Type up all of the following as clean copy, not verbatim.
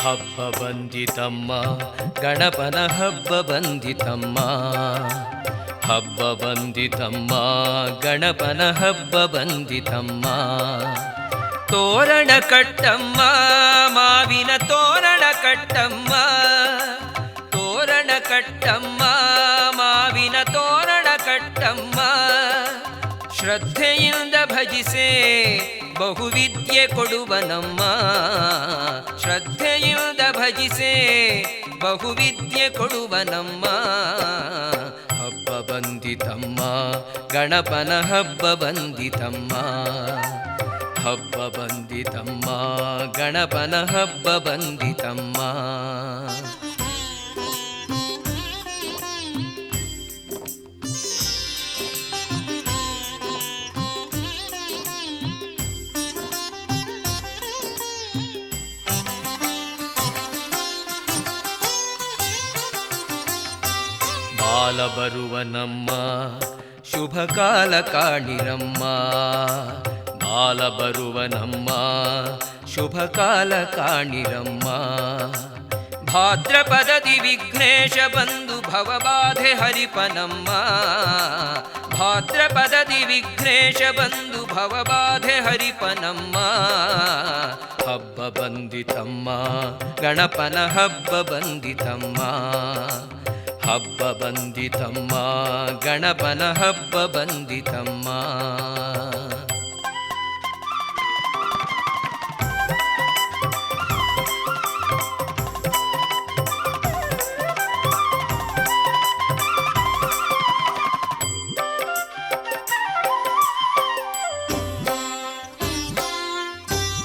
ಹಬ್ಬ ಬಂದಿತಮ್ಮ ಗಣಪನ ಹಬ್ಬ ಬಂದಿತಮ್ಮ, ಹಬ್ಬ ಬಂದಿತಮ್ಮ ಗಣಪನ ಹಬ್ಬ ಬಂದಿತಮ್ಮ. ತೋರಣ ಕಟ್ಟಮ್ಮ ಮಾವಿನ ತೋರಣ ಕಟ್ಟಮ್ಮ, ತೋರಣ ಕಟ್ಟಮ್ಮ ಮಾವಿನ ತೋರಣ ಕಟ್ಟಮ್ಮ. ಶ್ರದ್ಧೆಯಿಂದ ಭಜಿಸೆ ಬಹುವಿದ್ಯೆ ಕೊಡುವನಮ್ಮ, ಶ್ರದ್ಧೆಯಿಂದ ಭಜಿಸೆ ಬಹುವಿದ್ಯೆ ಕೊಡುವನಮ್ಮ. ಹಬ್ಬ ಬಂದಿತಮ್ಮ ಗಣಪನ ಹಬ್ಬ ಬಂದಿತಮ್ಮ, ಹಬ್ಬ ಬಂದಿತಮ್ಮ ಗಣಪನ ಹಬ್ಬ ಬಂದಿತಮ್ಮ. ಬಾಲ ಬರುವನಮ್ಮ ಶುಭ ಕಾಲ ಕಾಣಿರಮ್ಮ, ಬಾಲ ಬರುವನಮ್ಮ ಶುಭ ಕಾಲ ಕಾಣಿರಮ್ಮ. ಭಾದ್ರಪದದಿ ವಿಘ್ನೇಶ ಬಂದು ಭವಬಾಧೆ ಹರಿಪನಮ್ಮ, ಭಾದ್ರಪದದಿ ವಿಘ್ನೇಶ ಬಂದು ಭವಬಾಧೆ ಹರಿಪನಮ್ಮ. ಹಬ್ಬ ಬಂದಿತಮ್ಮ ಗಣಪನ ಹಬ್ಬ ಬಂದಿತಮ್ಮ, ಹಬ್ಬ ಬಂದಿತಮ್ಮ ಗಣಪನ ಹಬ್ಬ ಬಂದಿತಮ್ಮ.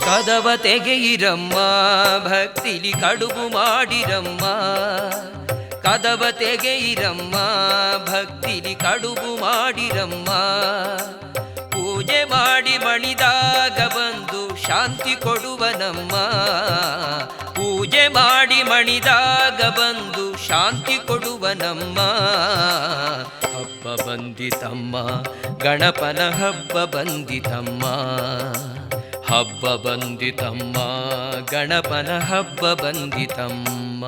ಕದವ ತೆಗೆಯಿರಮ್ಮ ಭಕ್ತಿಲಿ ಕಡುಬು ಮಾಡಿರಮ್ಮ, ಕದವ ತೆಗೆಯಿರಮ್ಮ ಭಕ್ತಿಲಿ ಕಡುಬು ಮಾಡಿರಮ್ಮ. ಪೂಜೆ ಮಾಡಿ ಮಣಿದಾಗ ಬಂದು ಶಾಂತಿ ಕೊಡುವನಮ್ಮ, ಪೂಜೆ ಮಾಡಿ ಮಣಿದಾಗ ಬಂದು ಶಾಂತಿ ಕೊಡುವನಮ್ಮ. ಹಬ್ಬ ಬಂದಿತಮ್ಮ ಗಣಪನ ಹಬ್ಬ ಬಂದಿತಮ್ಮ, ಹಬ್ಬ ಬಂದಿತಮ್ಮ ಗಣಪನ ಹಬ್ಬ ಬಂದಿತಮ್ಮ.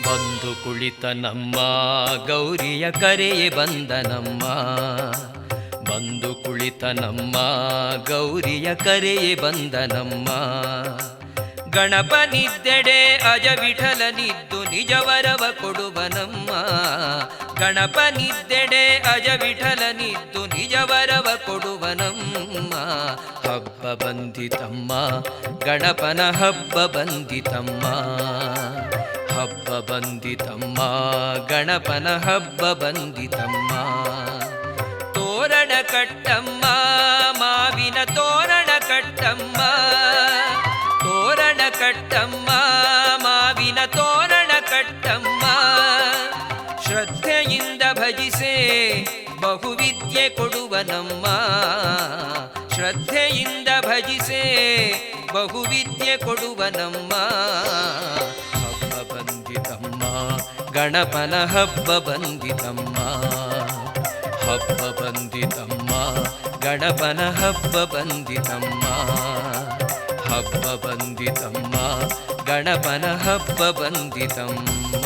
ಬಂದು ಕುಳಿತನಮ್ಮ ಗೌರಿಯ ಕರೆಯೇ ಬಂದನಮ್ಮ, ಬಂದು ಕುಳಿತನಮ್ಮ ಗೌರಿಯ ಕರೆಯೇ ಬಂದನಮ್ಮ. ಗಣಪನಿದ್ದೆಡೆ ಅಜ ವಿಠಲನಿದ್ದು ನಿಜವರವ ಕೊಡುವನಮ್ಮ, ಗಣಪನಿದ್ದೆಡೆ ಅಜ ವಿಠಲನಿದ್ದು ನಿಜವರವ ಕೊಡುವನಮ್ಮ. ಹಬ್ಬ ಬಂದಿತಮ್ಮ ಗಣಪನ ಹಬ್ಬ ಬಂದಿತಮ್ಮ, ಹಬ್ಬ ಬಂದಿತಮ್ಮ ಗಣಪನ ಹಬ್ಬ ಬಂದಿತಮ್ಮ. ತೋರಣ ಕಟ್ಟಮ್ಮ ಮಾವಿನ ತೋರಣ ಕಟ್ಟಮ್ಮ, ತೋರಣ ಕಟ್ಟಮ್ಮ ಮಾವಿನ ತೋರಣ ಕಟ್ಟಮ್ಮ. ಶ್ರದ್ಧೆಯಿಂದ ಭಜಿಸೆ ಬಹುವಿದ್ಯೆ ಕೊಡುವನಮ್ಮ, ಶ್ರದ್ಧೆಯಿಂದ ಭಜಿಸೆ ಬಹುವಿದ್ಯೆ ಕೊಡುವನಮ್ಮ. ಹಬ್ಬ ಬಂದಿತಮ್ಮ ಗಣಪನ ಹಬ್ಬ ಬಂದಿತಮ್ಮ, ಹಬ್ಬ ಬಂದಿತಮ್ಮ ಗಣಪನ ಹಬ್ಬ ಬಂದಿತಮ್ಮ, ಹಬ್ಬ ಬಂದಿತಮ್ಮ ಗಣಪನ ಹಬ್ಬ ಬಂದಿತಮ್ಮ.